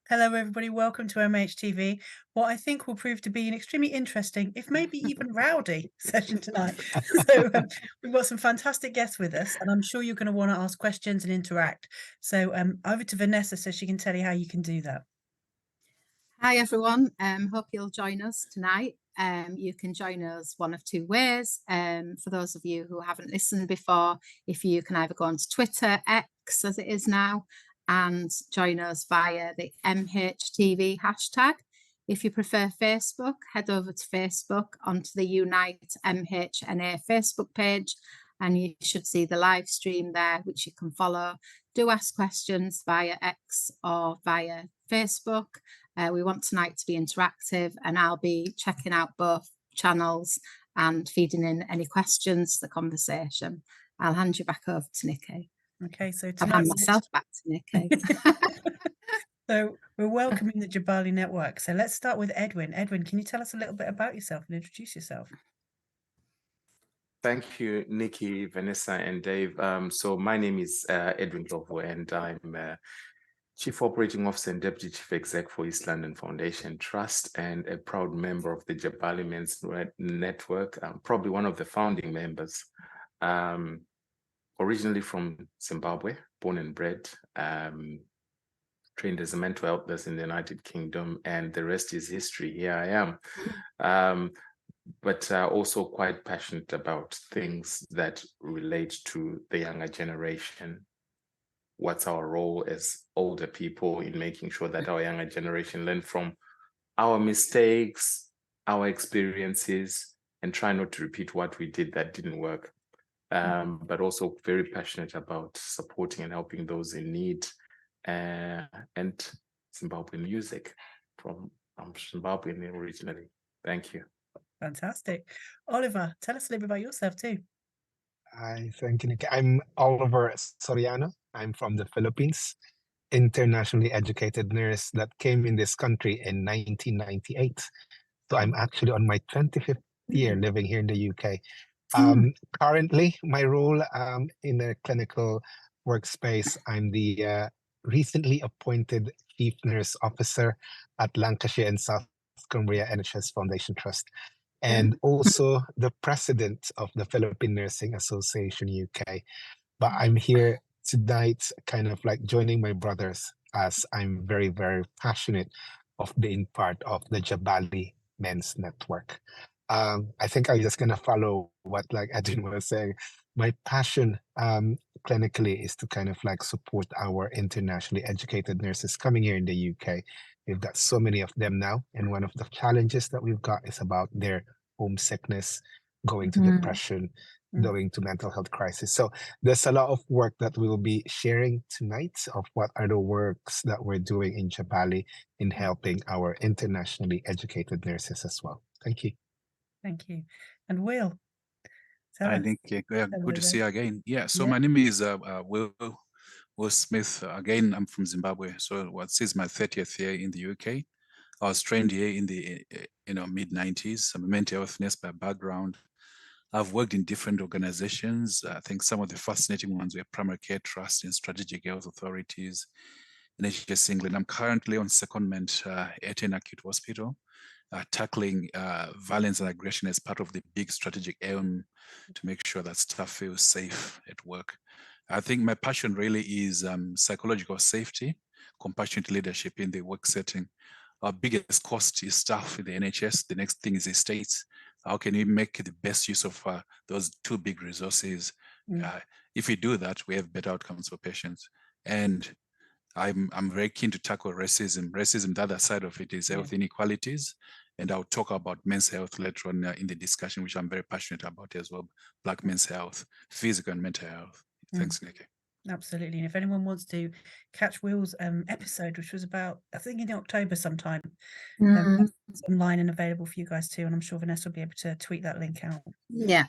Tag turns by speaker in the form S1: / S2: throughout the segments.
S1: Hello, everybody. Welcome to MHTV. What I think will prove to be an extremely interesting, if maybe even rowdy, session tonight. We've got some fantastic guests with us, and I'm sure you're going to want to ask questions and interact. So, over to Vanessa so she can tell you how you can do that.
S2: Hi everyone, hope you'll join us tonight. You can join us one of two ways. For those of you who haven't listened before, if you can either go onto Twitter, X as it is now, and join us via the MHTV hashtag. If you prefer Facebook, head over to Facebook onto the Unite MHNA Facebook page, and you should see the live stream there, which you can follow. Do ask questions via X or via Facebook. We want tonight to be interactive, and I'll be checking out both channels and feeding in any questions to the conversation. I'll hand you back over to Nicky.
S1: Okay, so
S2: I'll hand myself back to Nicky.
S1: So we're welcoming the Jabali network. So let's start with Edwin. Edwin, can you tell us a little bit about yourself and introduce yourself?
S3: Thank you, Nicky, Vanessa, and Dave. So my name is Edwin Ndlovu, and I'm Chief Operating Officer and Deputy Chief Exec for East London Foundation Trust, and a proud member of the Jabali Men's Network. I'm probably one of the founding members. Originally from Zimbabwe, born and bred, trained as a mental health nurse in the United Kingdom, and the rest is history. Here I am. But also quite passionate about things that relate to the younger generation. What's our role as older people in making sure that our younger generation learn from our mistakes, our experiences, and try not to repeat what we did that didn't work. But also very passionate about supporting and helping those in need, and Zimbabwean music. I'm Zimbabwean originally. Thank you.
S1: Fantastic. Oliver, tell us a little bit about yourself too.
S4: Hi, thank you, Nicky. I'm Oliver Soriano. I'm from the Philippines, internationally educated nurse that came in this country in 1998. So I'm actually on my 25th year living here in the UK. Currently, my role in the clinical workspace, I'm the recently appointed Chief Nurse Officer at Lancashire and South Cumbria NHS Foundation Trust, and also the president of the Philippine Nursing Association UK. But I'm here tonight kind of like joining my brothers, as I'm very, very passionate of being part of the Jabali Men's Network. I think I'm just gonna follow what like Edwin was saying. My passion clinically is to kind of like support our internationally educated nurses coming here in the UK. We've got so many of them now, and one of the challenges that we've got is about their homesickness, going to depression, going to mental health crisis. So there's a lot of work that we will be sharing tonight of what are the works that we're doing in Jabali in helping our internationally educated nurses as well. Thank you.
S1: Thank you. And Will?
S5: I think good to see you again. Yeah, so my name is Will Smith. Again, I'm from Zimbabwe. So this is my 30th year in the UK. I was trained here in the mid-90s. I'm a mental health nurse by background. I've worked in different organizations. I think some of the fascinating ones were primary care trusts and strategic health authorities, NHS England. I'm currently on secondment at an acute hospital, tackling violence and aggression as part of the big strategic aim to make sure that staff feel safe at work. I think my passion really is psychological safety, compassionate leadership in the work setting. Our biggest cost is staff in the NHS. The next thing is estates. How can we make the best use of those two big resources? If we do that, we have better outcomes for patients. And I'm very keen to tackle racism. Racism, the other side of it is health inequalities. And I'll talk about men's health later on in the discussion, which I'm very passionate about as well. Black men's health, physical and mental health. Thanks, Nicky.
S1: Absolutely. And if anyone wants to catch Will's episode, which was about, I think in October sometime, it's online and available for you guys too. And I'm sure Vanessa will be able to tweet that link out.
S2: Yeah.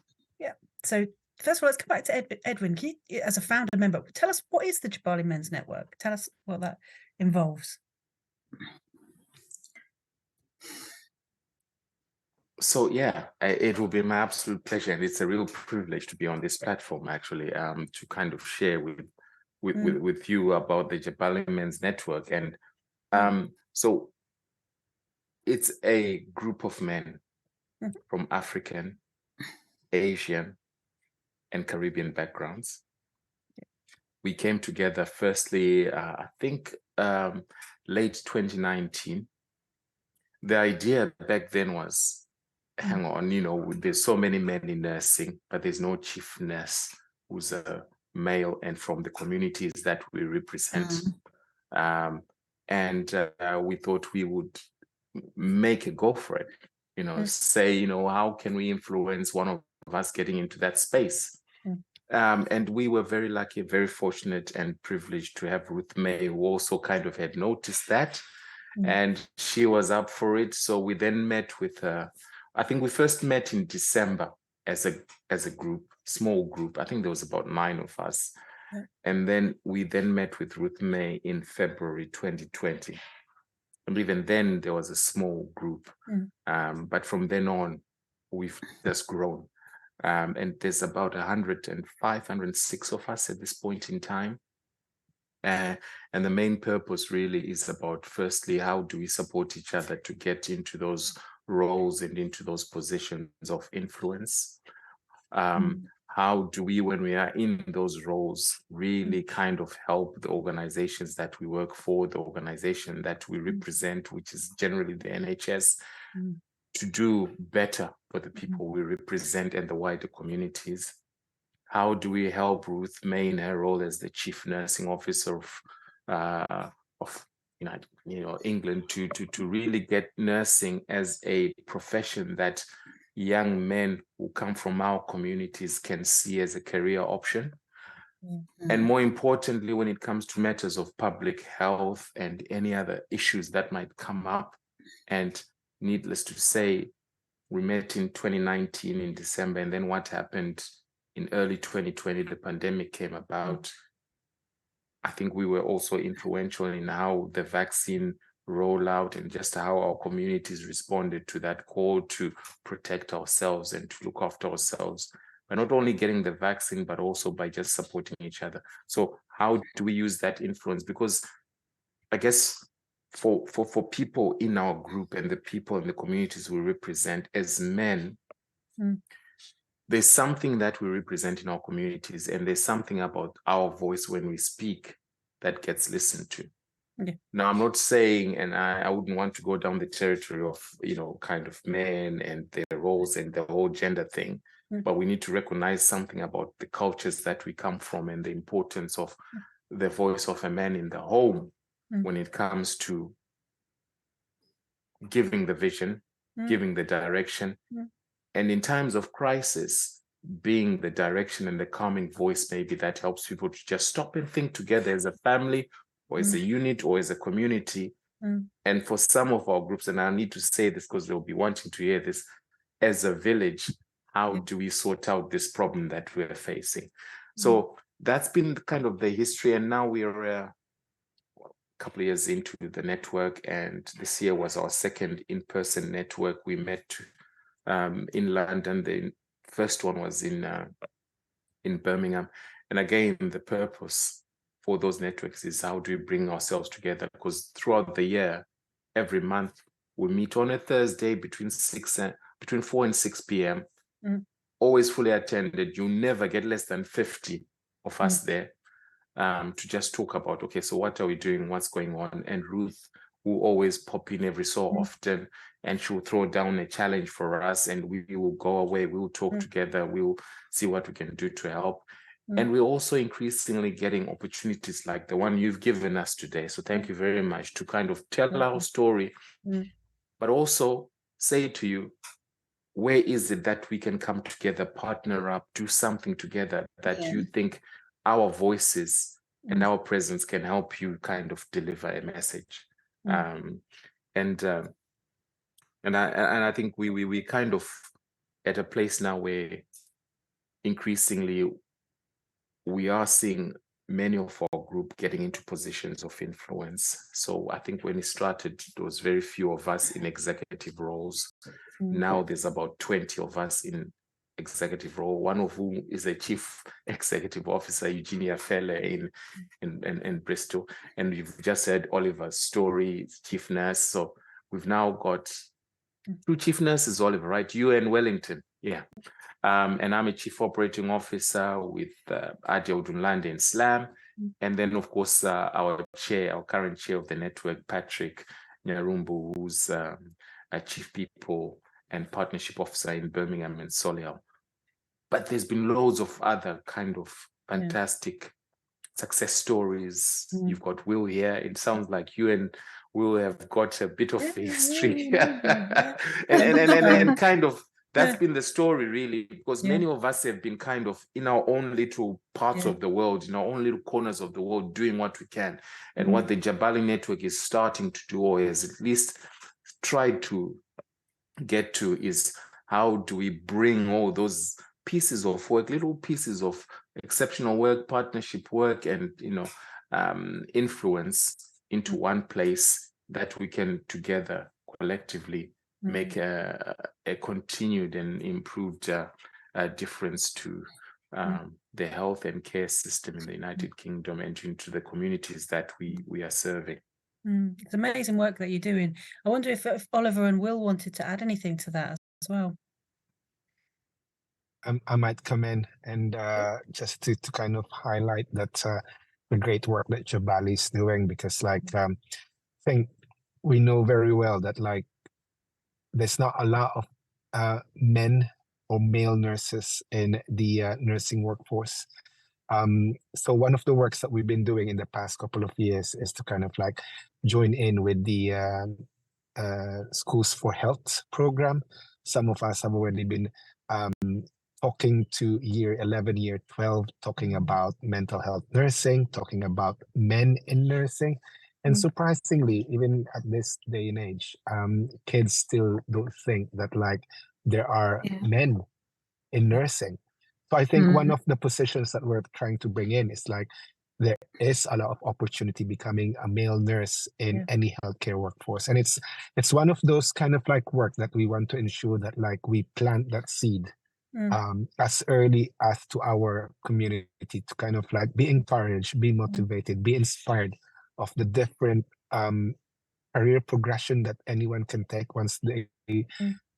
S1: So first of all, let's come back to Edwin. Can you, as a founder member, tell us what is the Jabali Men's Network? Tell us what that involves.
S3: So yeah, it will be my absolute pleasure, and it's a real privilege to be on this platform actually, to kind of share with you about the Jabali Men's Network. And So it's a group of men from African, Asian, and Caribbean backgrounds. We came together firstly, I think late 2019. The idea back then was, hang on, you know, there's so many men in nursing, but there's no chief nurse who's a male and from the communities that we represent. And we thought we would make a go for it, you know, say, you know, how can we influence one of us getting into that space? And we were very lucky, very fortunate and privileged to have Ruth May, who also kind of had noticed that. And she was up for it. So we then met with her. I think we first met in December as a group, small group. I think there was about 9 of us. And then we then met with Ruth May in February 2020. And even then there was a small group. But from then on, we've just grown. And there's about 105, 106 of us at this point in time. And the main purpose really is about, firstly, how do we support each other to get into those roles and into those positions of influence? How do we, when we are in those roles, really kind of help the organizations that we work for, the organization that we represent, which is generally the NHS, to do better for the people we represent and the wider communities? How do we help Ruth May in her role as the Chief Nursing Officer of England to really get nursing as a profession that young men who come from our communities can see as a career option? And more importantly, when it comes to matters of public health and any other issues that might come up, and needless to say, we met in 2019 in December, and then what happened in early 2020, the pandemic came about. I think we were also influential in how the vaccine rollout and just how our communities responded to that call to protect ourselves and to look after ourselves by not only getting the vaccine, but also by just supporting each other. So how do we use that influence? Because I guess for people in our group and the people in the communities we represent as men, there's something that we represent in our communities, and there's something about our voice when we speak that gets listened to. Now, I'm not saying, and I wouldn't want to go down the territory of, kind of men and their roles and the whole gender thing, but we need to recognize something about the cultures that we come from and the importance of the voice of a man in the home when it comes to giving the vision, giving the direction, and in times of crisis, being the direction and the calming voice maybe that helps people to just stop and think together as a family or as a unit or as a community. And for some of our groups, and I need to say this because they'll be wanting to hear this, as a village, how do we sort out this problem that we're facing? So that's been kind of the history. And now we're a couple of years into the network, and this year was our second in-person network. We met in London. The first one was in Birmingham. And again, the purpose for those networks is how do we bring ourselves together? Because throughout the year, every month, we meet on a Thursday between 4 and 6 p.m. Always fully attended. You never get less than 50 of us there to just talk about, okay, so what are we doing? What's going on? And Ruth will always pop in every so often, and she'll throw down a challenge for us, and we will go away. We'll talk together. We'll see what we can do to help. And we're also increasingly getting opportunities like the one you've given us today. So thank you very much to kind of tell our story, but also say to you, where is it that we can come together, partner up, do something together that you think our voices and our presence can help you kind of deliver a message. And I think we kind of at a place now where increasingly we are seeing many of our group getting into positions of influence. So I think when it started, there was very few of us in executive roles. Now there's about 20 of us in executive role, one of whom is a chief executive officer, Eugenia Fele in Bristol. And you've just heard Oliver's story, chief nurse. So we've now got 2 chief nurses, Oliver, right? You and Wellington, yeah. And I'm a chief operating officer with Adia Udunlande in SLAM. And then, of course, our current chair of the network, Patrick Nyarumbu, who's a chief people and partnership officer in Birmingham and Solihull. But there's been loads of other kind of fantastic success stories. You've got Will here. It sounds like you and Will have got a bit of history. and kind of that's been the story, really, because many of us have been kind of in our own little parts of the world, in our own little corners of the world, doing what we can. And what the Jabali network is starting to do, or has at least tried to get to, is how do we bring all those pieces of work, little pieces of exceptional work, partnership work, and influence into one place that we can together collectively make a continued and improved difference to the health and care system in the United Kingdom and into the communities that we are serving.
S1: It's amazing work that you're doing. I wonder if Oliver and Will wanted to add anything to that as well.
S4: I might come in and just to kind of highlight that the great work that Jabali is doing, because I think we know very well that there's not a lot of men or male nurses in the nursing workforce. So one of the works that we've been doing in the past couple of years is to kind of join in with the Schools for Health program. Some of us have already been talking to year 11, year 12, talking about mental health nursing, talking about men in nursing. And surprisingly, even at this day and age, kids still don't think that there are men in nursing. So I think one of the positions that we're trying to bring in is there is a lot of opportunity becoming a male nurse in any healthcare workforce. And it's one of those kind of work that we want to ensure that we plant that seed as early as to our community, to kind of be encouraged, be motivated, be inspired of the different career progression that anyone can take once they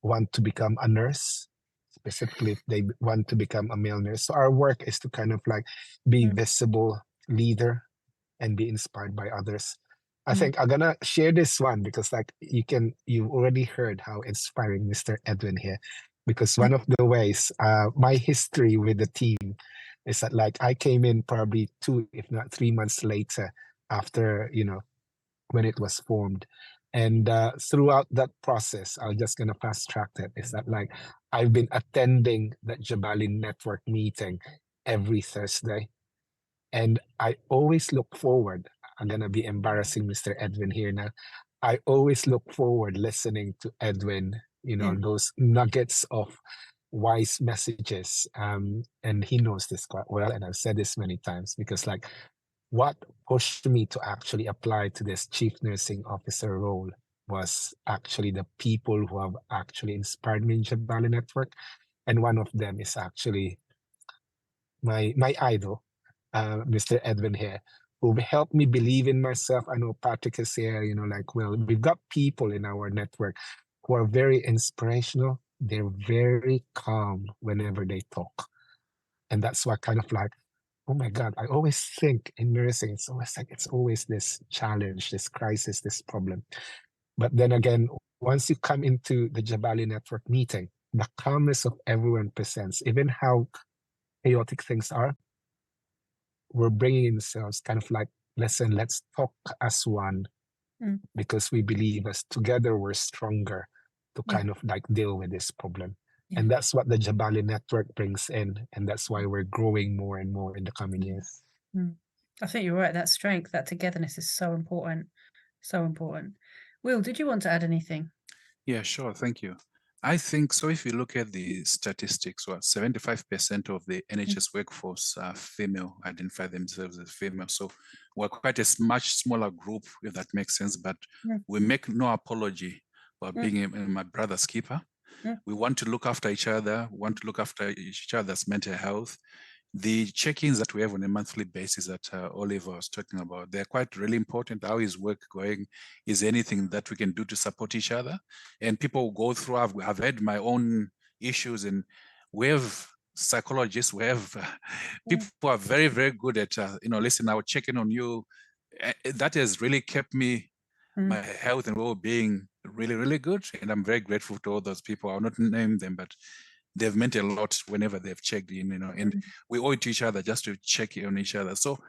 S4: want to become a nurse, specifically if they want to become a male nurse. So our work is to kind of be visible leader and be inspired by others. I think I'm gonna share this one because you've already heard how inspiring Mr. Edwin here, because one of the ways my history with the team is that I came in probably 2, if not 3 months later after, when it was formed. And throughout that process, I'm just gonna fast track it, is that I've been attending that Jabali network meeting every Thursday. And I always look forward, I'm gonna be embarrassing Mr. Edwin here now. I always look forward listening to Edwin, those nuggets of wise messages. And he knows this quite well. And I've said this many times, because what pushed me to actually apply to this chief nursing officer role was actually the people who have actually inspired me in Jabali network. And one of them is actually my idol, Mr. Edwin here, who helped me believe in myself. I know Patrick is here, well, we've got people in our network who are very inspirational. They're very calm whenever they talk. And that's what kind of oh my God, I always think in nursing, it's always this challenge, this crisis, this problem. But then again, once you come into the Jabali network meeting, the calmness of everyone presents, even how chaotic things are, we're bringing themselves kind of listen, let's talk as one, because we believe as together we're stronger to kind of deal with this problem. And that's what the Jabali network brings in. And that's why we're growing more and more in the coming years.
S1: I think you're right. That strength, that togetherness is so important. So important. Will, did you want to add anything?
S5: Yeah, sure. Thank you. I think so. If you look at the statistics, 75% of the NHS workforce are female, identify themselves as female. So we're quite a much smaller group, if that makes sense. But we make no apology for being my brother's keeper. We want to look after each other. We want to look after each other's mental health. The check-ins that we have on a monthly basis that Oliver was talking about, they're quite really important. How is work going? Is anything that we can do to support each other? And people go through, I've had my own issues, and we have psychologists, we have people who are very, very good at, listen, I'll check in on you. That has really kept me, my health and well-being really, really good. And I'm very grateful to all those people. I'll not name them, but they've meant a lot whenever they've checked in, and we owe it to each other just to check in on each other. So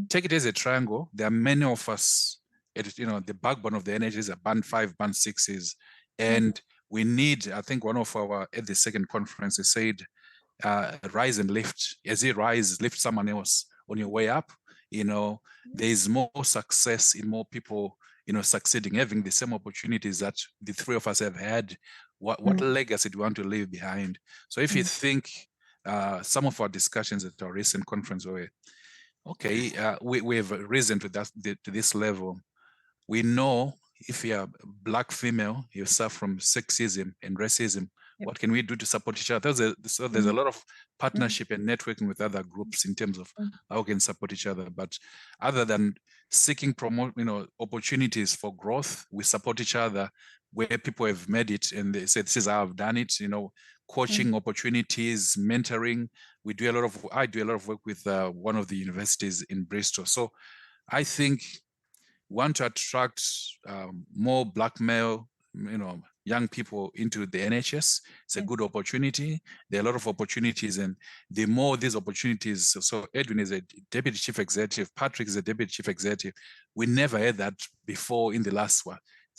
S5: take it as a triangle. There are many of us, the backbone of the NHS is a band 5, band 6s. And we need, I think one of our, at the second conference, they said, rise and lift. As you rise, lift someone else on your way up. There is more success in more people, succeeding, having the same opportunities that the three of us have had. What legacy do you want to leave behind? So if you think some of our discussions at our recent conference were, okay, we have risen to this level. We know if you're a Black female, you suffer from sexism and racism. What can we do to support each other? So there's a lot of partnership and networking with other groups in terms of how we can support each other. But other than seeking opportunities for growth, we support each other where people have made it and they said, this is how I've done it, coaching opportunities, mentoring. I do a lot of work with one of the universities in Bristol. So I think we want to attract more Black male, young people into the NHS. It's a good opportunity. There are a lot of opportunities, and the more these opportunities, so Edwin is a deputy chief executive, Patrick is a deputy chief executive. We never had that before in the last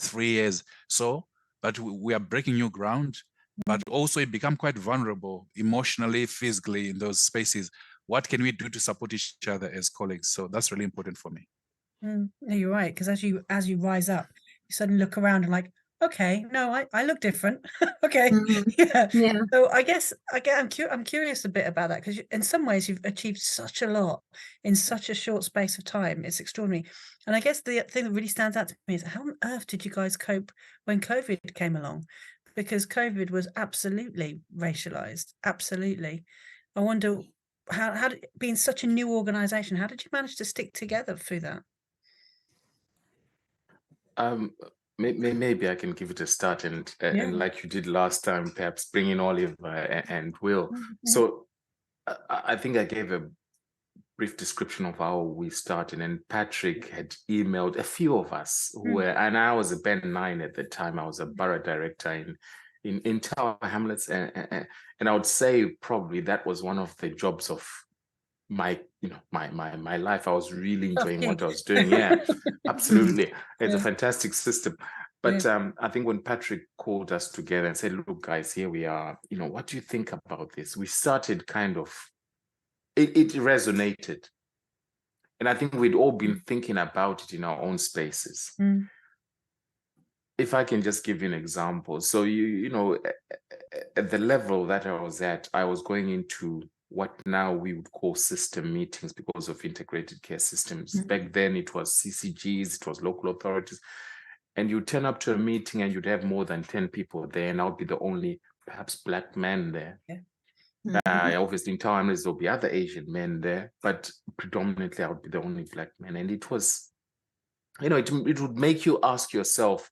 S5: 3 years. So, but we are breaking new ground, but also you become quite vulnerable emotionally, physically in those spaces. What can we do to support each other as colleagues? So that's really important for me.
S1: No, you're right, because as you rise up, you suddenly look around and like, okay, no, I look different. Okay, yeah. So I guess I'm curious a bit about that, because in some ways you've achieved such a lot in such a short space of time. It's extraordinary. And I guess the thing that really stands out to me is how on earth did you guys cope when COVID came along? Because COVID was absolutely racialized, absolutely. I wonder how being such a new organization, how did you manage to stick together through that?
S3: Maybe I can give it a start, and like you did last time, perhaps bring in Oliver and Will. So I think I gave a brief description of how we started, and Patrick had emailed a few of us who were, and I was a band 9 at the time. I was a borough director in Tower Hamlets, and I would say probably that was one of the jobs of my life. I was really enjoying what I was doing. Yeah, absolutely. It's a fantastic system. But I think when Patrick called us together and said, look, guys, here we are, what do you think about this? We started kind of, it resonated. And I think we'd all been thinking about it in our own spaces. If I can just give you an example. So, at the level that I was at, I was going into what now we would call system meetings because of integrated care systems. Back then it was CCGs, it was local authorities. And you turn up to a meeting and you'd have more than 10 people there, and I'll be the only perhaps Black man there. Obviously in Tower Hamlets there'll be other Asian men there, but predominantly I would be the only Black man. And it was, it would make you ask yourself,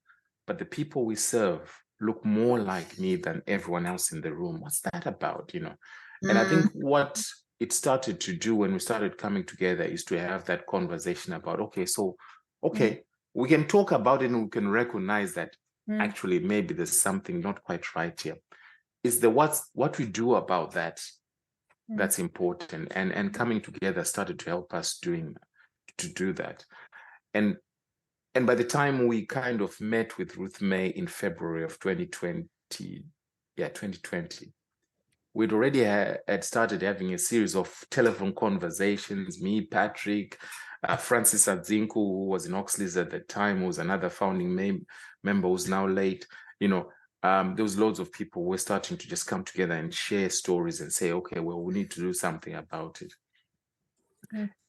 S3: but the people we serve look more like me than everyone else in the room. What's that about, And I think what it started to do when we started coming together is to have that conversation about, we can talk about it and we can recognize that actually maybe there's something not quite right here. Is what we do about that that's important, and coming together started to help us to do that. And by the time we kind of met with Ruth May in February of 2020, we'd already had started having a series of telephone conversations, me, Patrick, Francis Adzinku, who was in Oxley's at the time, who was another founding member who's now late. There was loads of people who were starting to just come together and share stories and say, okay, well, we need to do something about it.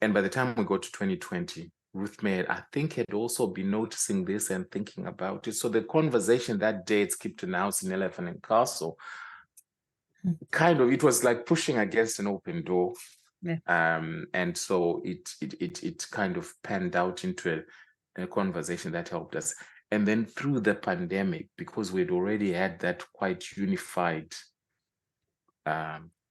S3: And by the time we got to 2020, Ruth May, I think, had also been noticing this and thinking about it. So the conversation that day at Skipton House in Elephant and Castle, kind of, it was like pushing against an open door.
S1: Yeah.
S3: And so it kind of panned out into a conversation that helped us. And then through the pandemic, because we'd already had that quite unified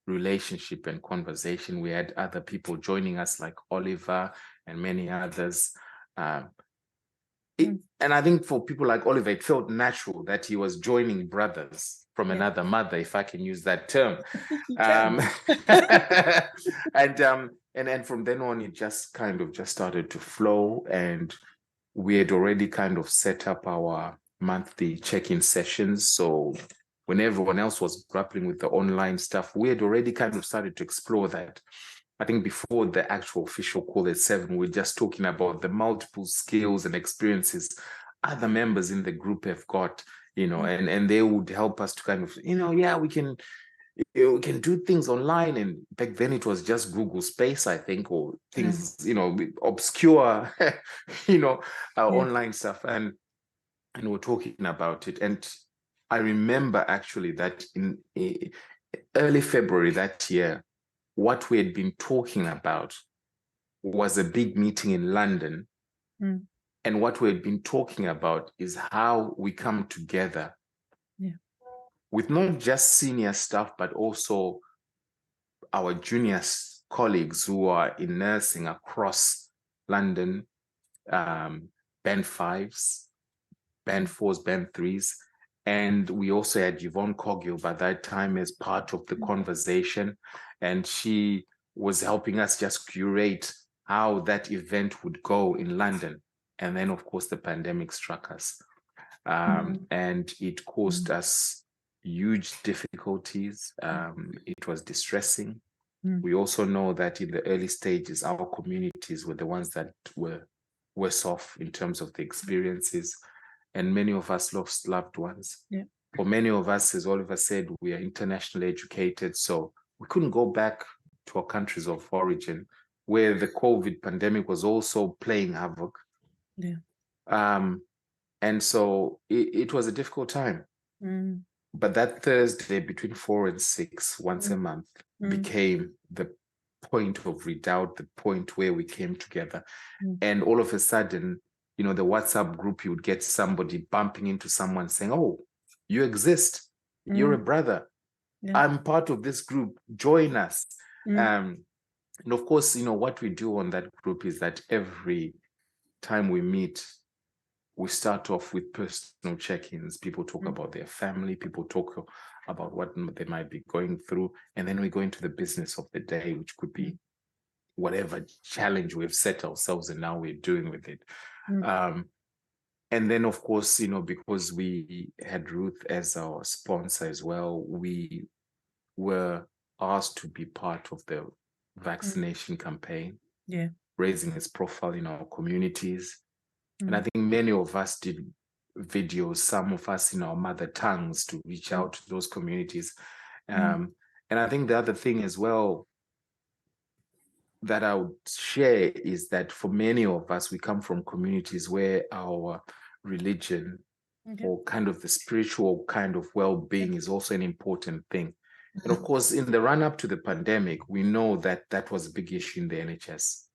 S3: relationship and conversation, we had other people joining us like Oliver and many others. And I think for people like Oliver, it felt natural that he was joining brothers from another mother, if I can use that term. And from then on, it just kind of just started to flow, and we had already kind of set up our monthly check-in sessions. So when everyone else was grappling with the online stuff, we had already kind of started to explore that. I think before the actual official call at 7, we were just talking about the multiple skills and experiences other members in the group have got, and they would help us to kind of, we can do things online. And back then it was just Google Space, I think, or things, obscure, online stuff. And we're talking about it. And I remember actually that in early February that year, what we had been talking about was a big meeting in London. And what we had been talking about is how we come together with not just senior staff, but also our junior colleagues who are in nursing across London, band 5s, band 4s, band 3s. And we also had Yvonne Coggill by that time as part of the conversation. And she was helping us just curate how that event would go in London. And then, of course, the pandemic struck us. And it caused us huge difficulties. It was distressing. We also know that in the early stages, our communities were the ones that were worse off in terms of the experiences. And many of us lost loved ones. For many of us, as Oliver said, we are internationally educated, so we couldn't go back to our countries of origin, where the COVID pandemic was also playing havoc. And so it was a difficult time. But that Thursday between 4 and 6, once a month, became the point of redoubt, the point where we came together. And all of a sudden, the WhatsApp group, you would get somebody bumping into someone saying, "Oh, you exist. You're a brother. I'm part of this group. Join us." And of course, what we do on that group is that every time we meet, we start off with personal check-ins. People talk about their family. People talk about what they might be going through. And then we go into the business of the day, which could be whatever challenge we've set ourselves and now we're doing with it. And then, of course, because we had Ruth as our sponsor as well, we were asked to be part of the vaccination campaign, raising its profile in our communities. And I think many of us did videos, some of us in our mother tongues, to reach out to those communities. And I think the other thing as well that I would share is that for many of us, we come from communities where our religion or kind of the spiritual kind of well-being is also an important thing. And of course, in the run-up to the pandemic, we know that that was a big issue in the NHS.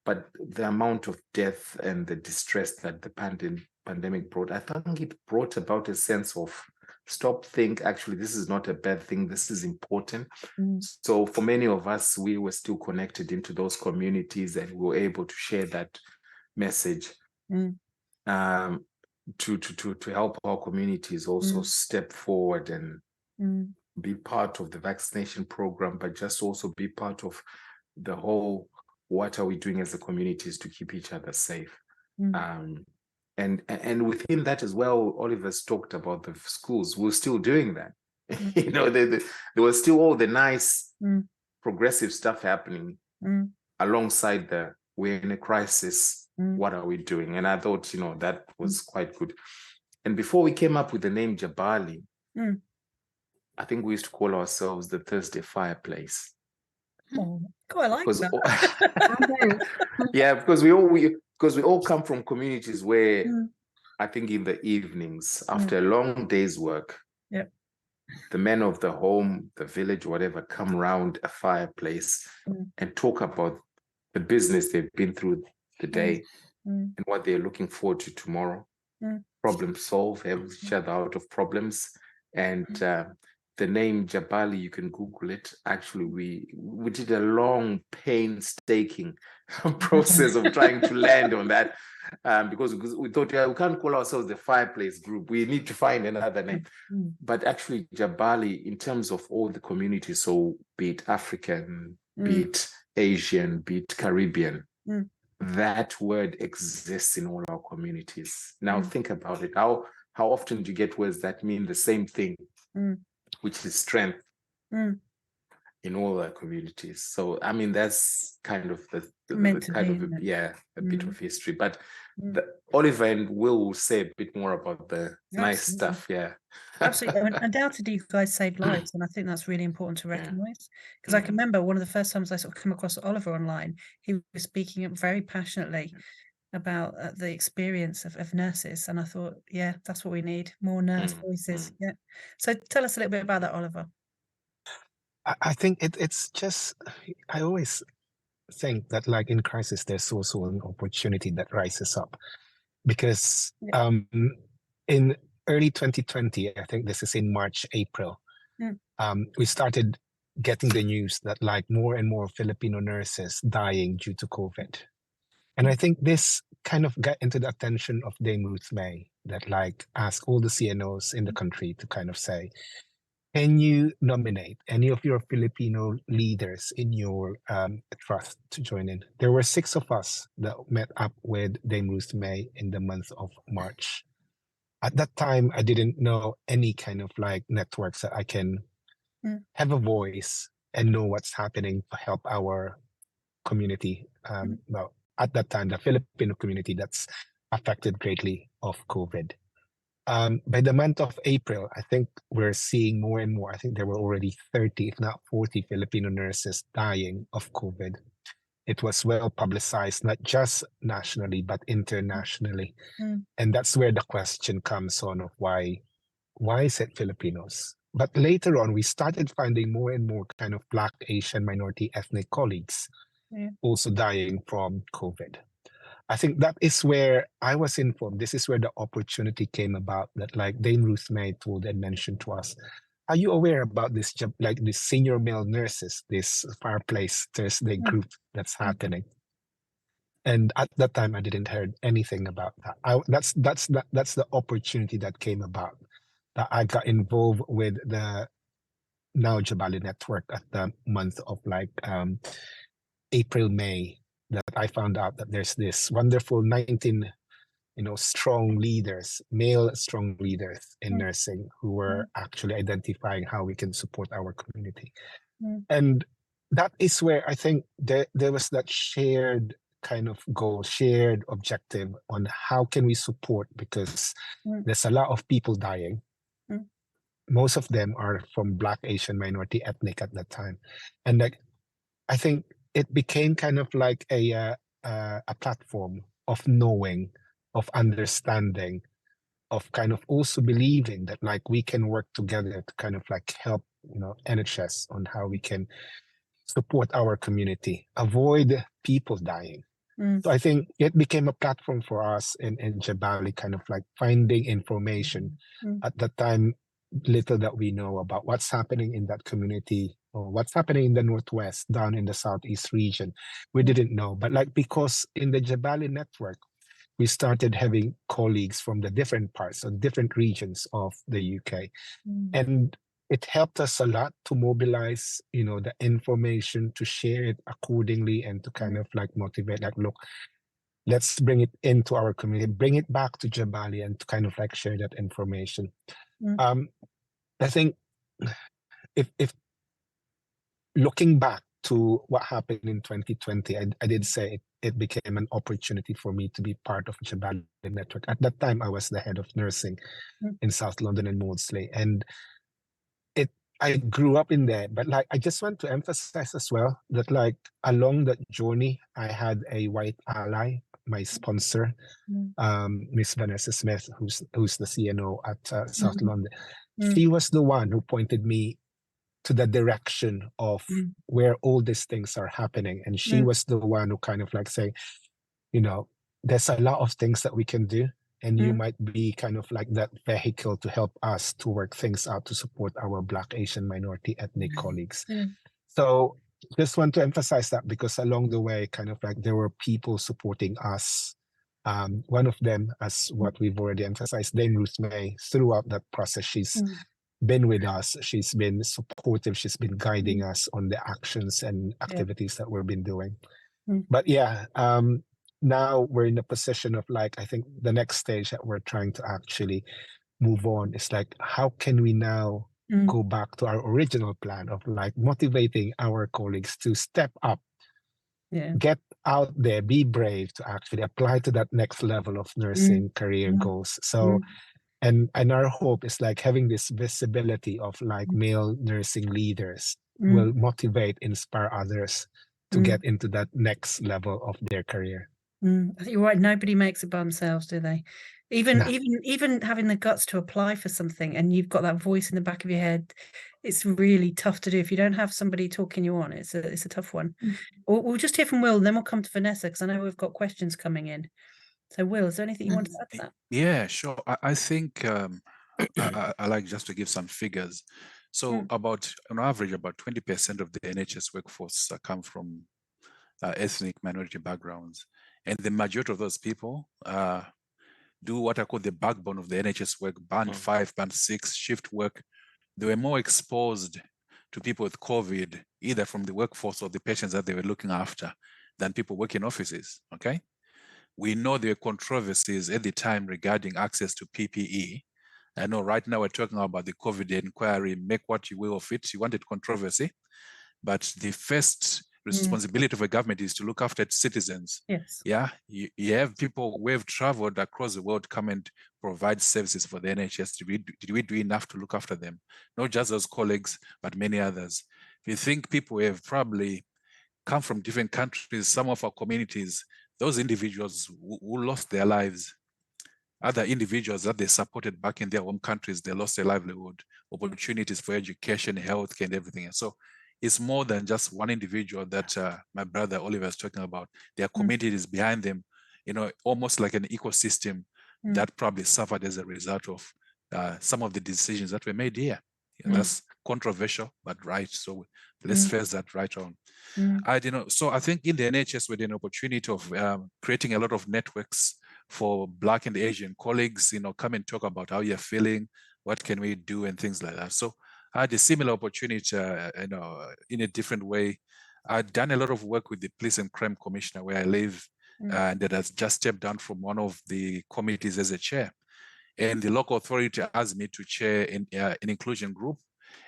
S3: But the amount of death and the distress that the pandemic brought, I think it brought about a sense of think, actually, this is not a bad thing. This is important. So for many of us, we were still connected into those communities, and we were able to share that message to help our communities also step forward and be part of the vaccination program, but just also be part of the whole, what are we doing as a communities to keep each other safe? And within that as well, Oliver's talked about the schools. We're still doing that. There was still all the nice progressive stuff happening alongside we're in a crisis. What are we doing? And I thought, that was quite good. And before we came up with the name Jabali, I think we used to call ourselves the Thursday Fireplace.
S1: Oh, quite like
S3: Because
S1: that.
S3: yeah, because we all come from communities where I think in the evenings after a long day's work, the men of the home, the village, whatever, come round a fireplace and talk about the business they've been through the day and what they're looking forward to tomorrow. Problem solve, help each other out of problems. And the name Jabali, you can Google it. Actually, we did a long, painstaking process of trying to land on that because we thought, we can't call ourselves the fireplace group. We need to find another name. But actually, Jabali, in terms of all the communities, so be it African, be it Asian, be it Caribbean, that word exists in all our communities. Now think about it. How often do you get words that mean the same thing, which is strength in all our communities? So I mean, that's kind of the kind of a bit of history. But Oliver and Will say a bit more about the nice stuff. Yeah.
S1: Absolutely. Undoubtedly, you guys saved lives, and I think that's really important to recognize. Because I can remember one of the first times I sort of come across Oliver online, he was speaking very passionately about the experience of nurses, and I thought, yeah, that's what we need, more nurse voices. Yeah. So tell us a little bit about that, Oliver.
S4: I think it's just, I always think that like in crisis, there's also an opportunity that rises up, because in early 2020, I think this is in March, April, we started getting the news that like more and more Filipino nurses dying due to COVID. And I think this kind of got into the attention of Dame Ruth May, that like asked all the CNOs in the country to kind of say, can you nominate any of your Filipino leaders in your trust to join in? There were 6 of us that met up with Dame Ruth May in the month of March. At that time, I didn't know any kind of like networks that I can have a voice and know what's happening to help our community. Well, at that time, the Filipino community that's affected greatly of COVID. By the month of April, I think we're seeing more and more. I think there were already 30, if not 40 Filipino nurses dying of COVID. It was well publicized, not just nationally, but internationally. And that's where the question comes on of why is it Filipinos? But later on, we started finding more and more kind of Black, Asian, minority ethnic colleagues also dying from COVID. I think that is where I was informed. This is where the opportunity came about, that like Dame Ruth May told and mentioned to us, are you aware about this, like this senior male nurses, this fireplace Thursday group that's happening? And at that time, I didn't heard anything about that. That's the opportunity that came about, that I got involved with the now Jabali network at the month of like April, May, that I found out that there's this wonderful 19, strong leaders, male strong leaders in nursing who were actually identifying how we can support our community. And that is where I think there was that shared kind of goal, shared objective on how can we support, because there's a lot of people dying. Most of them are from Black, Asian, minority ethnic at that time. And like, I think it became kind of like a platform of knowing, of understanding, of kind of also believing that like we can work together to kind of like help, NHS on how we can support our community, avoid people dying. So I think it became a platform for us in Jabali, kind of like finding information. At that time, little that we know about what's happening in that community, or what's happening in the Northwest, down in the Southeast region. We didn't know, but like, because in the Jabali network, we started having colleagues from the different parts or different regions of the UK. And it helped us a lot to mobilize, the information, to share it accordingly, and to kind of like motivate, like, look, let's bring it into our community, bring it back to Jabali, and to kind of like share that information. I think if looking back to what happened in 2020, I did say it became an opportunity for me to be part of Jabali network. At that time, I was the head of nursing in South London and Maudsley, and I grew up in there, but like I just want to emphasize as well that like along that journey, I had a white ally, my sponsor, Miss Vanessa Smith, who's the CNO at South London. She was the one who pointed me to the direction of where all these things are happening, and she was the one who kind of like say, you know, there's a lot of things that we can do, and you might be kind of like that vehicle to help us to work things out to support our Black, Asian, minority, ethnic colleagues. So just want to emphasize that, because along the way, kind of like there were people supporting us. One of them, as what we've already emphasized, Dame Ruth May, throughout that process, she's been with us. She's been supportive. She's been guiding us on the actions and activities that we've been doing. But yeah, now we're in a position of like, I think the next stage that we're trying to actually move on is like, how can we now go back to our original plan of like motivating our colleagues to step up, get out there, be brave to actually apply to that next level of nursing career goals. So, and our hope is like having this visibility of like male nursing leaders will motivate, inspire others to get into that next level of their career.
S1: I think you're right. Nobody makes it by themselves, do they? Even having the guts to apply for something, and you've got that voice in the back of your head, it's really tough to do. If you don't have somebody talking you on, it's a tough one. We'll just hear from Will, and then we'll come to Vanessa, because I know we've got questions coming in. So Will, is there anything you want to add to that?
S5: Yeah, sure. I think I like just to give some figures. So about, on average, about 20% of the NHS workforce come from ethnic minority backgrounds. And the majority of those people do what I call the backbone of the NHS work, band 5, band 6, shift work. They were more exposed to people with COVID, either from the workforce or the patients that they were looking after, than people working in offices, okay? We know there were controversies at the time regarding access to PPE. I know right now we're talking about the COVID inquiry, make what you will of it. You wanted controversy, but the first responsibility of a government is to look after its citizens.
S1: Yes.
S5: Yeah, you have people who have traveled across the world come and provide services for the NHS. Did we do enough to look after them? Not just those colleagues, but many others. If you think people have probably come from different countries, some of our communities, those individuals who lost their lives, other individuals that they supported back in their home countries, they lost their livelihood, opportunities for education, health, and everything. And so it's more than just one individual that my brother Oliver is talking about. Their communities behind them, you know, almost like an ecosystem that probably suffered as a result of some of the decisions that were made here. Yeah, that's controversial, but right. So let's face that right on. So I think in the NHS, we had an opportunity of creating a lot of networks for Black and Asian colleagues, you know, come and talk about how you're feeling, what can we do, and things like that. So I had a similar opportunity, you know, in a different way. I'd done a lot of work with the Police and Crime Commissioner where I live, and that has just stepped down from one of the committees as a chair. And the local authority asked me to chair an inclusion group.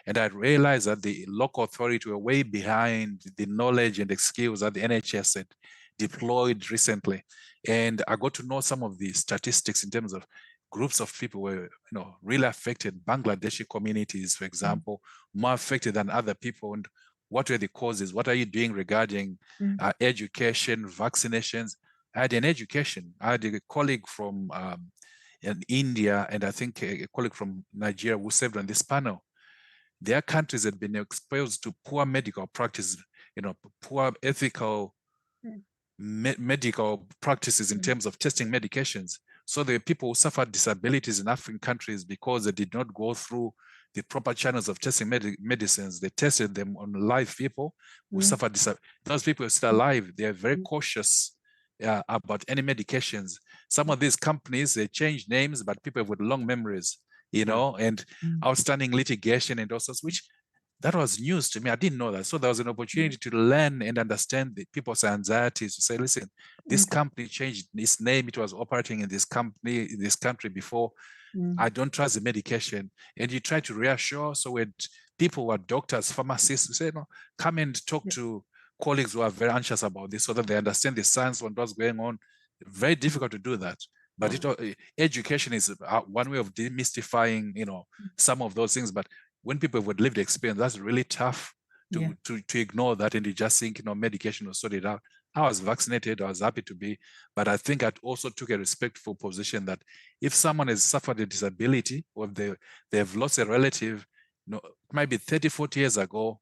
S5: And I realized that the local authority were way behind the knowledge and the skills that the NHS had deployed recently. And I got to know some of the statistics in terms of groups of people were, you know, really affected. Bangladeshi communities, for example, more affected than other people. And what were the causes? What are you doing regarding education, vaccinations? I had an education. I had a colleague from in India, and I think a colleague from Nigeria who served on this panel. Their countries had been exposed to poor medical practices, you know, poor ethical medical practices in terms of testing medications. So the people who suffered disabilities in African countries because they did not go through the proper channels of testing medicines. They tested them on live people who suffered disabilities. Those people are still alive. They are very cautious about any medications. Some of these companies, they change names, but people with long memories, you know, and outstanding litigation and all sorts, which that was news to me. I didn't know that. So there was an opportunity to learn and understand the people's anxieties, to say, listen, this company changed its name. It was operating in this company, in this country before. I don't trust the medication. And you try to reassure. So when people who are doctors, pharmacists, we say, no, come and talk to colleagues who are very anxious about this so that they understand the science on what's going on. Very difficult to do that. But education is one way of demystifying, you know, some of those things. But when people have lived experience, that's really tough to ignore that, and you just think, you know, medication will sort it out. I was vaccinated, I was happy to be, but I think I also took a respectful position that if someone has suffered a disability, or they've lost a relative, you know, it might be 30, 40 years ago,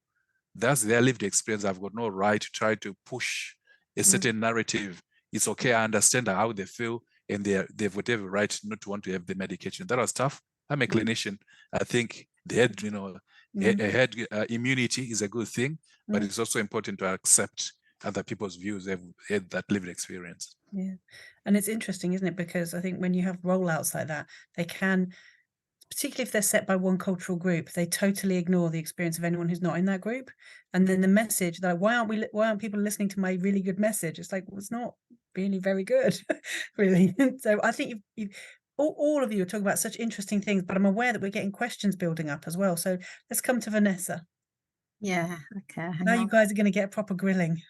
S5: that's their lived experience. I've got no right to try to push a certain narrative. It's okay, I understand how they feel, and they've whatever right not to want to have the medication. That was tough. I'm a clinician. I think the head, you know, head immunity is a good thing, but it's also important to accept other people's views. They've had that lived experience.
S1: Yeah, and it's interesting, isn't it? Because I think when you have rollouts like that, they can, particularly if they're set by one cultural group, they totally ignore the experience of anyone who's not in that group. And then the message, like, why aren't people listening to my really good message? It's like, well, it's not really very good, really. So I think you all of you are talking about such interesting things, but I'm aware that we're getting questions building up as well. So let's come to Vanessa.
S2: Yeah, okay.
S1: Now you guys are going to get a proper grilling.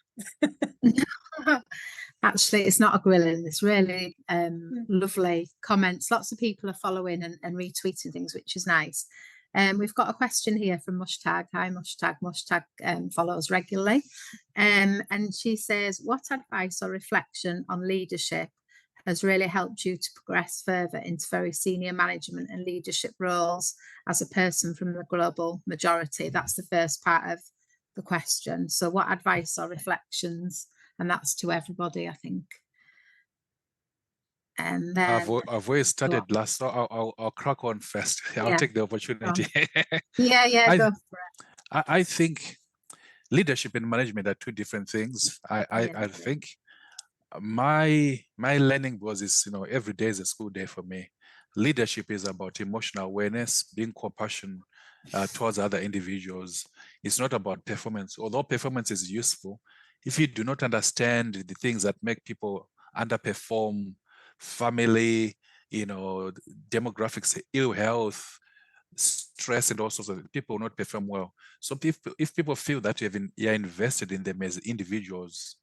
S2: Actually, it's not a grilling. It's really lovely comments. Lots of people are following and retweeting things, which is nice. We've got a question here from Mushtag. Hi, Mushtag. Mushtag follows regularly. And she says, what advice or reflection on leadership has really helped you to progress further into very senior management and leadership roles as a person from the global majority? That's the first part of the question. So what advice or reflections? And that's to everybody, I think. And then
S5: I've always started last, so I'll crack on first. I'll take the opportunity.
S2: Go for it.
S5: I think leadership and management are two different things. I think my learning is, you know, every day is a school day for me. Leadership is about emotional awareness, being compassionate towards other individuals. It's not about performance, although performance is useful. If you do not understand the things that make people underperform, family, you know, demographics, ill health, stress, and all sorts of people will not perform well. So if people feel that you're invested in them as individuals,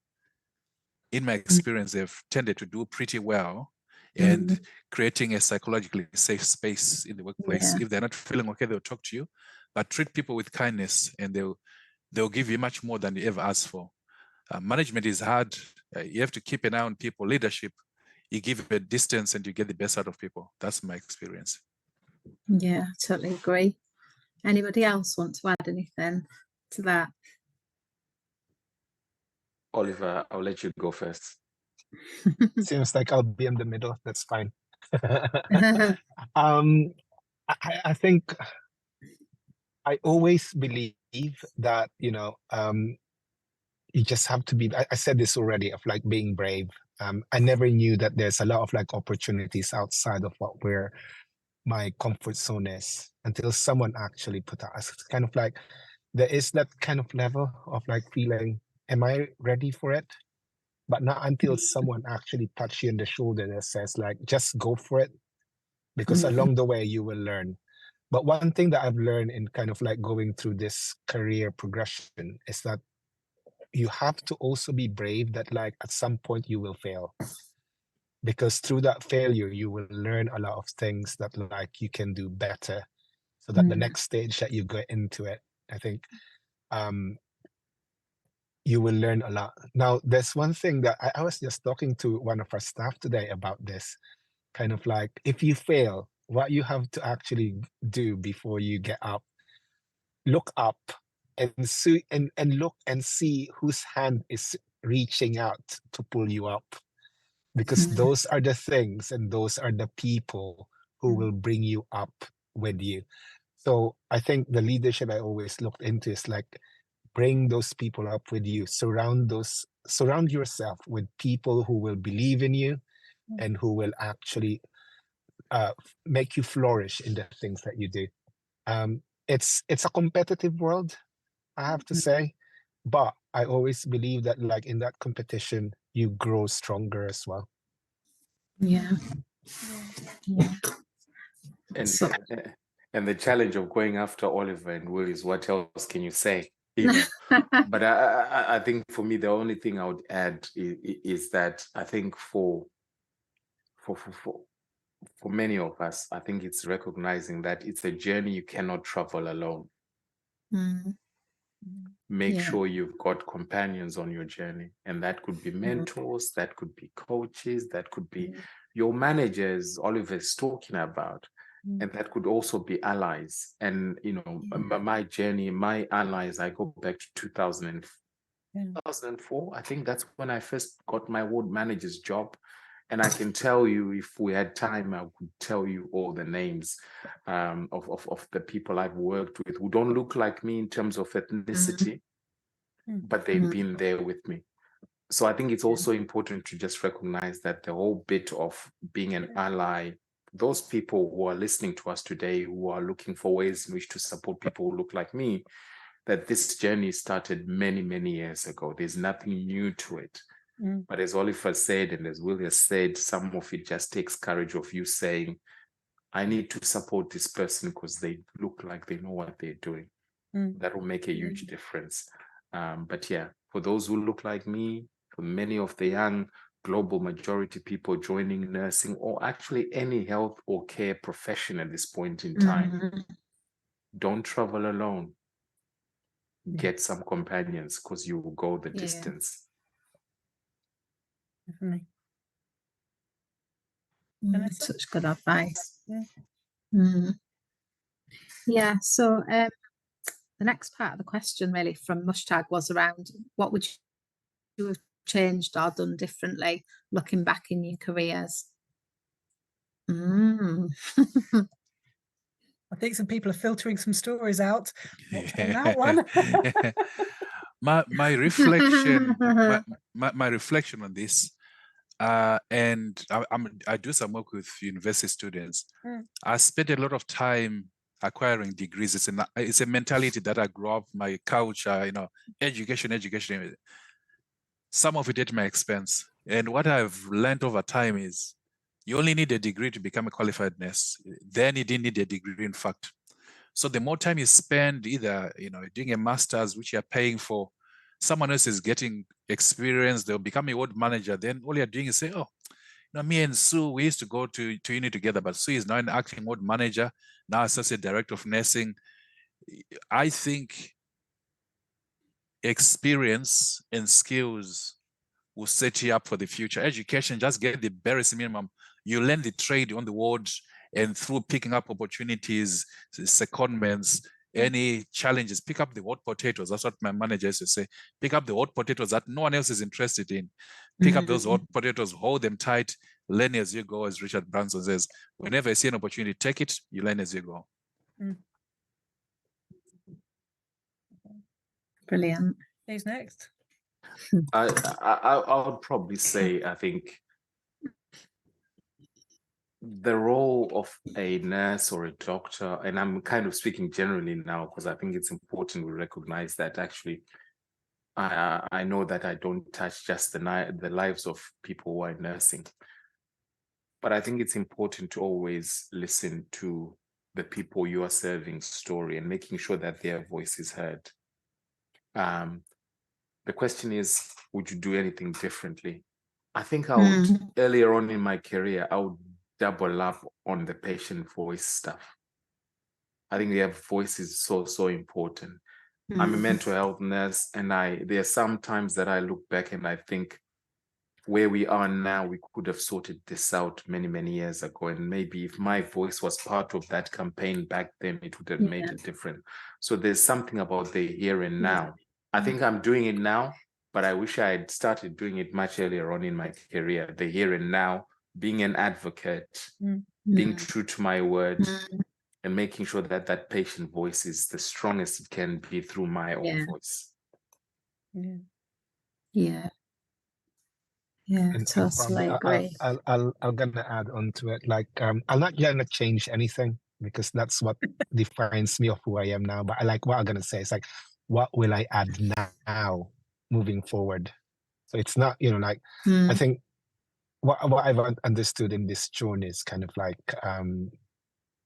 S5: in my experience, they've tended to do pretty well, and creating a psychologically safe space in the workplace. If they're not feeling okay, they'll talk to you, but treat people with kindness, and they'll give you much more than you ever asked for. Management is hard. You have to keep an eye on people. Leadership, you give a distance and you get the best out of people. That's my experience.
S2: Yeah, totally agree. Anybody else want to add anything to that?
S3: Oliver, I'll let you go first.
S4: Seems like I'll be in the middle. That's fine. I think I always believe that, you know, you just have to be, I said this already, of like being brave. I never knew that there's a lot of like opportunities outside of where my comfort zone is, until someone actually put us kind of like, there is that kind of level of like feeling, am I ready for it? But not until someone actually touches you on the shoulder that says like, just go for it, because along the way you will learn. But one thing that I've learned in kind of like going through this career progression is that you have to also be brave that like at some point you will fail, because through that failure you will learn a lot of things that like you can do better, so that the next stage that you go into it, I think you will learn a lot. Now there's one thing that I was just talking to one of our staff today about this, kind of like, if you fail, what you have to actually do before you get up, look up and see and look and see whose hand is reaching out to pull you up, because those are the things and those are the people who will bring you up with you. So I think the leadership I always looked into is like, bring those people up with you, surround yourself with people who will believe in you and who will actually make you flourish in the things that you do. It's a competitive world, I have to say, but I always believe that like in that competition, you grow stronger as well.
S2: Yeah.
S3: And the challenge of going after Oliver and Will is, what else can you say? You know? But I think for me, the only thing I would add is that I think for for many of us, I think it's recognizing that it's a journey you cannot travel alone. Make sure you've got companions on your journey, and that could be mentors, that could be coaches, that could be your managers Oliver's talking about, and that could also be allies. And you know, my journey, my allies, I go back to 2004. I think that's when I first got my ward manager's job. And I can tell you, if we had time, I could tell you all the names of the people I've worked with who don't look like me in terms of ethnicity, but they've been there with me. So I think it's also important to just recognize that the whole bit of being an ally, those people who are listening to us today, who are looking for ways in which to support people who look like me, that this journey started many, many years ago. There's nothing new to it. But as Oliver said, and as Will has said, some of it just takes courage of you saying, I need to support this person because they look like they know what they're doing. That will make a huge difference. But yeah, for those who look like me, for many of the young global majority people joining nursing, or actually any health or care profession at this point in time, don't travel alone. Get some companions, because you will go the distance.
S1: Definitely.
S2: Such good advice. Yeah, so the next part of the question really from Mushtag was around what would you have changed or done differently looking back in your careers?
S1: I think some people are filtering some stories out. On that one.
S5: my reflection, my reflection on this, and I do some work with university students. I spent a lot of time acquiring degrees. It's a mentality that I grew up, my culture, you know, education. Some of it at my expense. And what I've learned over time is you only need a degree to become a qualified nurse. Then you didn't need a degree, in fact. So the more time you spend either, you know, doing a master's, which you're paying for, someone else is getting experience, they'll become a ward manager. Then all you're doing is say, oh, you know, me and Sue, we used to go to uni together, but Sue is now an acting ward manager, now associate director of nursing. I think experience and skills will set you up for the future. Education, just get the barest minimum. You learn the trade on the ward, and through picking up opportunities, secondments, any challenges, pick up the hot potatoes. That's what my manager used to say. Pick up the hot potatoes that no one else is interested in. Pick up those hot potatoes, hold them tight, learn as you go, as Richard Branson says. Whenever you see an opportunity, take it, you learn as you go.
S2: Brilliant.
S1: Who's next?
S3: I would probably say, I think the role of a nurse or a doctor, and I'm kind of speaking generally now because I think it's important we recognize that actually I know that I don't touch just the lives of people who are in nursing, but I think it's important to always listen to the people you are serving story and making sure that their voice is heard. The question is, would you do anything differently? I think I would, earlier on in my career, I would double up on the patient voice stuff. I think their voice is so important. I'm a mental health nurse, and there are some times that I look back and I think where we are now, we could have sorted this out many years ago. And maybe if my voice was part of that campaign back then, it would have made a difference. So there's something about the here and now. I think I'm doing it now, but I wish I had started doing it much earlier on in my career. The here and now, being an advocate, being true to my word, and making sure that that patient voice is the strongest it can be through my own voice.
S2: Totally agree.
S4: I'm gonna add on to it. Like, I'm not gonna change anything because that's what defines me of who I am now. But I like what I'm gonna say. It's like, what will I add now moving forward? So it's not, you know, like, I think what I've understood in this journey is kind of like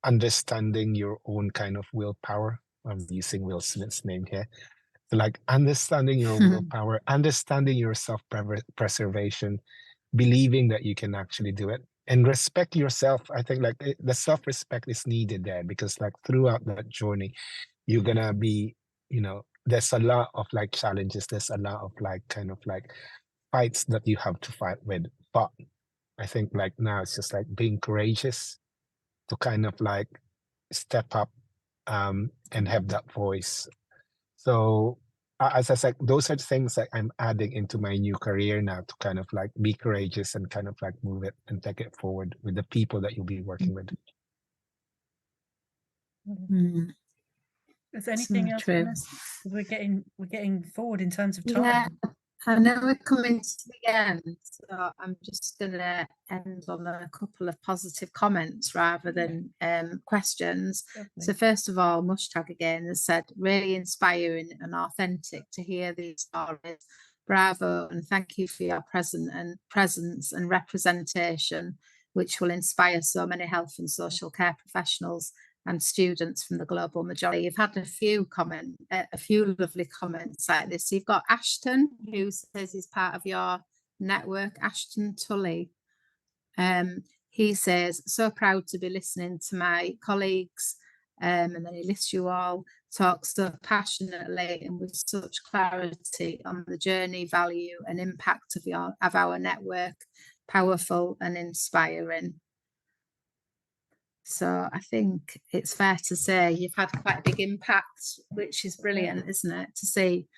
S4: understanding your own kind of willpower. I'm using Will Smith's name here. So like understanding your own willpower, understanding your self-preservation, believing that you can actually do it, and respect yourself. I think like the self-respect is needed there, because like throughout that journey, you're gonna be, you know, there's a lot of like challenges. There's a lot of like kind of like fights that you have to fight with. But I think like now it's just like being courageous to kind of like step up and have that voice. So as I said, those are things that I'm adding into my new career now, to kind of like be courageous and kind of like move it and take it forward with the people that you'll be working with.
S2: Mm.
S1: Is there anything
S2: So
S1: else,
S2: true.
S1: Vanessa? 'Cause we're getting forward in terms of time.
S2: Yeah, I know we're coming to the end, so I'm just going to end on a couple of positive comments rather than questions. So first of all, Mushtag again has said, really inspiring and authentic to hear these stories. Bravo, and thank you for your presence and representation, which will inspire so many health and social care professionals and students from the global majority. You've had a few lovely comments like this. You've got Ashton, who says he's part of your network, Ashton Tully. He says, so proud to be listening to my colleagues, and then he lists you all, talk so passionately and with such clarity on the journey, value and impact of our network. Powerful and inspiring. So I think it's fair to say you've had quite a big impact, which is brilliant, isn't it, to see?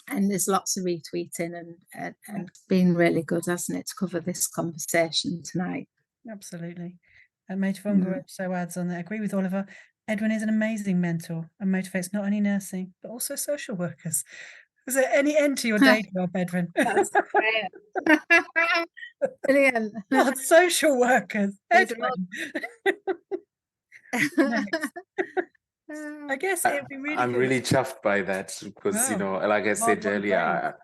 S2: And there's lots of retweeting and been really good, hasn't it, to cover this conversation tonight?
S1: Absolutely. And Motivonga so adds on that, agree with Oliver. Edwin is an amazing mentor and motivates not only nursing, but also social workers. Is there any end to your day job, Edwin?
S2: That's great. Brilliant.
S1: Not social workers. Edwin. I guess it'd be really
S3: I'm
S1: good.
S3: really chuffed by that, because, you know, like I said earlier,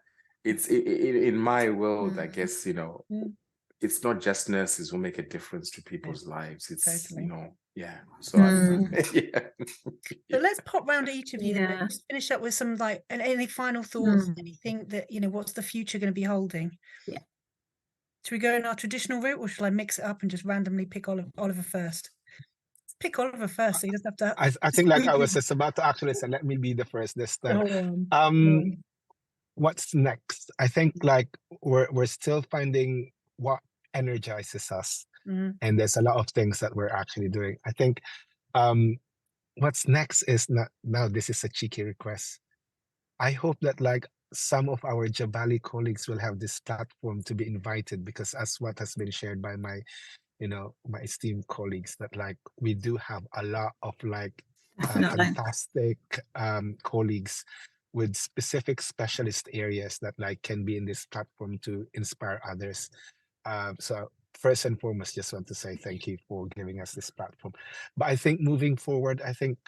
S3: it's in my world, I guess, you know, it's not just nurses who make a difference to people's lives. It's, you know, so yeah.
S1: So let's pop round each of you and just finish up with some like any final thoughts, anything that, you know, what's the future going to be holding?
S2: Yeah.
S1: Should we go in our traditional route, or shall I mix it up and just randomly pick Oliver first? Pick Oliver first, so he doesn't have to.
S4: I think like I was just about to actually say, let me be the first this time. What's next? I think like we're still finding what energizes us, and there's a lot of things that we're actually doing. I think what's next is not, now this is a cheeky request. I hope that like some of our Jabali colleagues will have this platform to be invited, because as what has been shared by my, you know, my esteemed colleagues, that like we do have a lot of like fantastic colleagues with specific specialist areas that like can be in this platform to inspire others. So first and foremost, just want to say thank you for giving us this platform. But I think moving forward, I think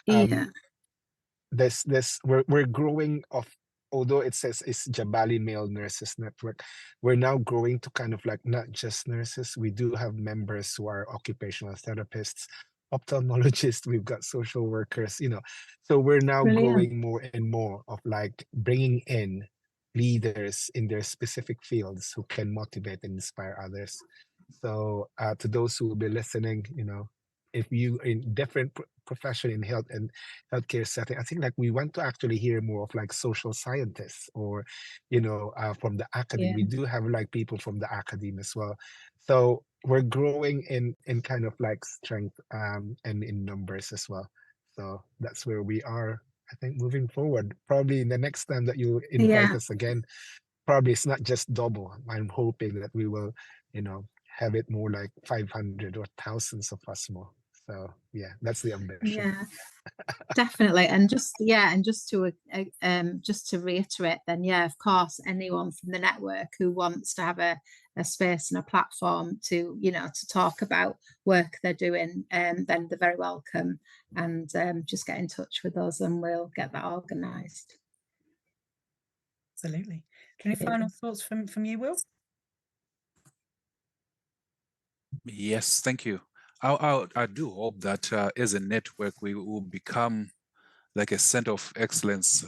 S4: we're growing of, although it says it's Jabali Male Nurses Network, we're now growing to kind of like not just nurses. We do have members who are occupational therapists, ophthalmologists, we've got social workers, you know. So we're now growing more and more of like bringing in leaders in their specific fields who can motivate and inspire others. So to those who will be listening, you know, if you in different profession in health and healthcare setting, I think like we want to actually hear more of like social scientists, or, you know, from the academy. We do have like people from the academy as well. So we're growing in kind of like strength and in numbers as well. So that's where we are, I think, moving forward. Probably the next time that you invite us again, probably it's not just double. I'm hoping that we will, you know, have it more like 500 or thousands of us more. So yeah, that's the ambition.
S2: Yeah, definitely. And just to reiterate then, yeah, of course, anyone from the network who wants to have a space and a platform to, you know, to talk about work they're doing, then they're very welcome. And just get in touch with us and we'll get that organised.
S1: Absolutely. Any final thoughts from you, Will?
S5: Yes, thank you. I do hope that as a network, we will become like a center of excellence,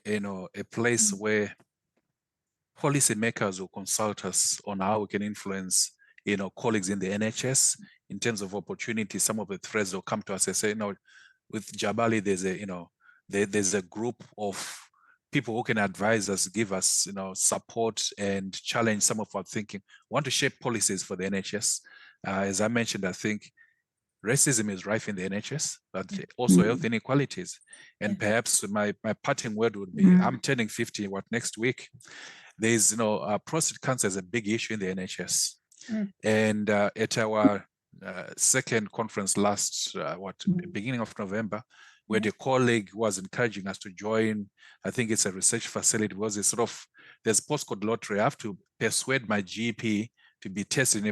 S5: you know, a place where policymakers will consult us on how we can influence colleagues in the NHS in terms of opportunities. Some of the threads will come to us and say, with Jabali, there's a group of people who can advise us, give us, support and challenge some of our thinking. We want to shape policies for the NHS. As I mentioned, I think racism is rife in the NHS, but also health inequalities. And perhaps my parting word would be, I'm turning 50 next week. There's, prostate cancer is a big issue in the NHS. And at our second conference last, beginning of November, where the colleague was encouraging us to join, I think it's a research facility, was a there's postcode lottery. I have to persuade my GP to be tested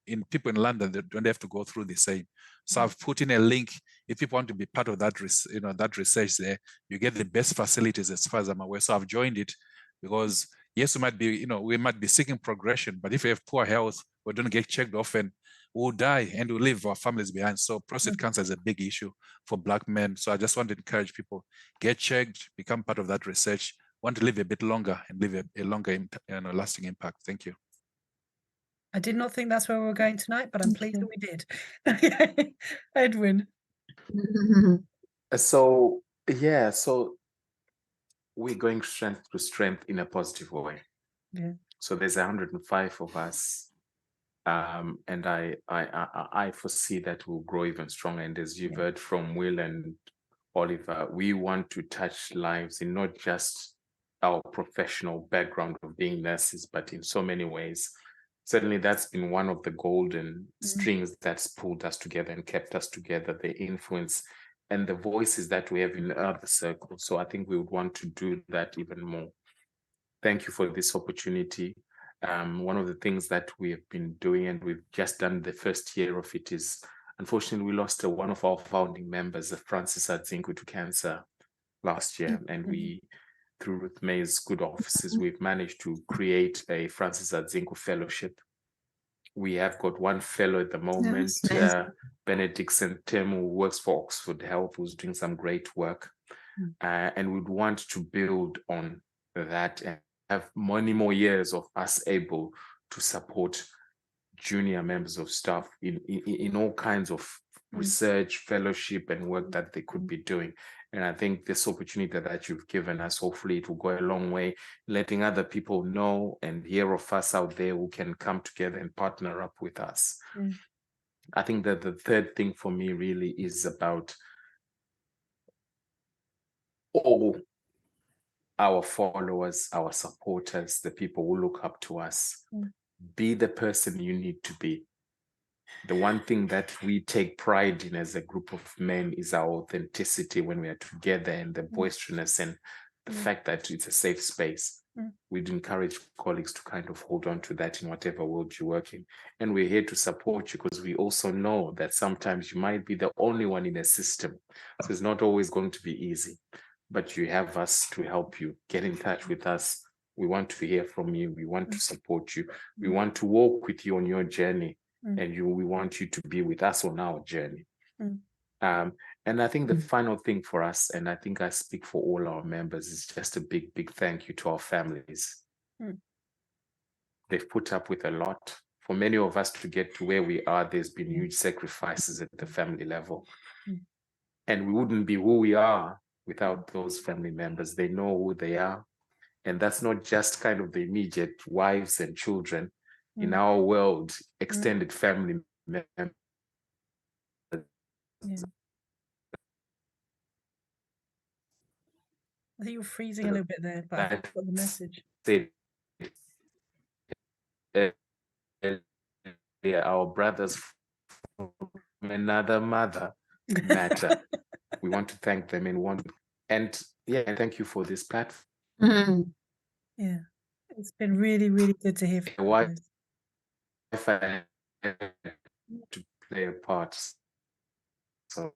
S5: in people in London that don't have to go through the same. So I've put in a link. If people want to be part of that, that research there, you get the best facilities as far as I'm aware. So I've joined it because yes, we might be seeking progression, but if we have poor health, we don't get checked often, we'll die and we'll leave our families behind. So prostate cancer is a big issue for Black men. So I just want to encourage people, get checked, become part of that research, want to live a bit longer and live a longer lasting impact. Thank you.
S1: I did not think that's where we were going tonight, but I'm pleased that we did. Edwin.
S3: So we're going strength to strength in a positive way. Yeah. So there's 105 of us. And I foresee that we'll grow even stronger. And as you've heard from Will and Oliver, we want to touch lives in not just our professional background of being nurses, but in so many ways. Certainly that's been one of the golden strings that's pulled us together and kept us together, the influence and the voices that we have in other circles. So I think we would want to do that even more. Thank you for this opportunity. One of the things that we have been doing, and we've just done the first year of it, is unfortunately we lost one of our founding members, Francis Adzinku, to cancer last year. And we, through Ruth May's good offices, we've managed to create a Francis Adzinku Fellowship. We have got one fellow at the moment, Benedict Sentem, who works for Oxford Health, who's doing some great work. And we'd want to build on that and have many more years of us able to support junior members of staff in all kinds of research, fellowship, and work that they could be doing. And I think this opportunity that you've given us, hopefully it will go a long way, letting other people know and hear of us out there who can come together and partner up with us. I think that the third thing for me really is about all our followers, our supporters, the people who look up to us. Be the person you need to be. The one thing that we take pride in as a group of men is our authenticity when we are together, and the boisterousness and the fact that it's a safe space. We'd encourage colleagues to kind of hold on to that in whatever world you work in. And we're here to support you because we also know that sometimes you might be the only one in a system. So it's not always going to be easy, but you have us to help you. Get in touch with us. We want to hear from you. We want to support you. We want to walk with you on your journey. And we want you to be with us on our journey. And I think the final thing for us, and I think I speak for all our members, is just a big, big thank you to our families. They've put up with a lot. For many of us to get to where we are, there's been huge sacrifices at the family level. And we wouldn't be who we are without those family members. They know who they are. And that's not just kind of the immediate wives and children. In our world, extended family members.
S1: I think you're freezing a little bit there, but I think I've got the message.
S3: Our brothers from another mother matter. We want to thank them and thank you for this platform.
S1: Yeah, it's been really, really good to hear from you.
S3: To play a part. So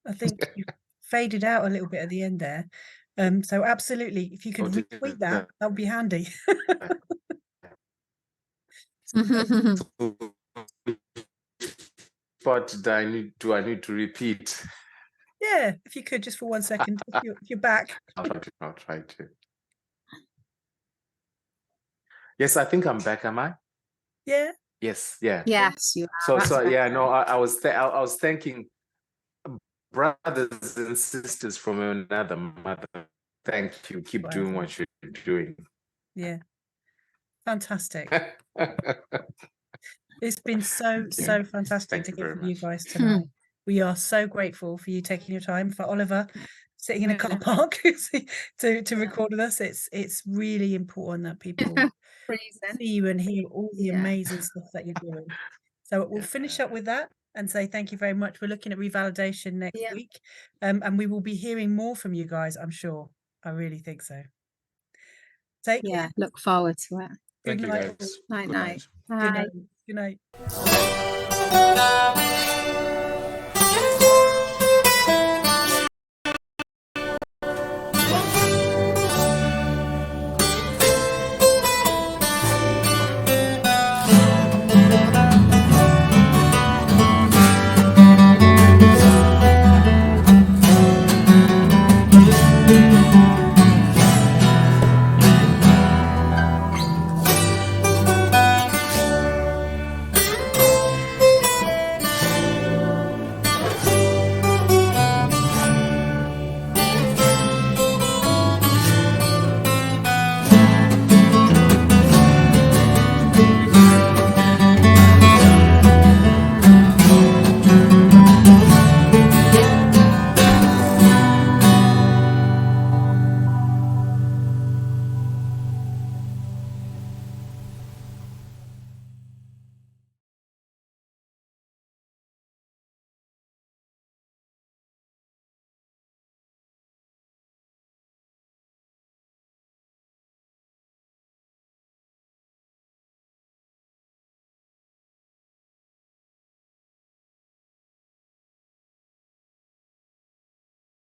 S1: I think you faded out a little bit at the end there. So absolutely, if you could retweet that would be handy.
S3: But do I need to repeat?
S1: Yeah, if you could, just for 1 second, if you're back.
S3: I'll try to. Yes, I think I'm back. Am I?
S1: Yeah.
S3: Yes. Yeah.
S2: Yes, you are.
S3: So
S2: That's
S3: yeah.
S2: better.
S3: No, I was thanking brothers and sisters from another mother. Thank you. Keep doing what you're doing.
S1: Yeah. Fantastic. It's been so fantastic to hear from you guys tonight. We are so grateful for you taking your time. For Oliver sitting in a car park to record with us. It's really important that people see you and hear all the amazing stuff that you're doing. So we'll finish up with that and say thank you very much. We're looking at revalidation next week, and we will be hearing more from you guys, I'm sure. I really think so. Take care.
S2: Look forward to it.
S3: Thank
S1: Good
S3: you,
S1: night.
S3: guys.
S2: Night,
S3: Good
S2: night.
S3: night.
S1: Good night. Good night.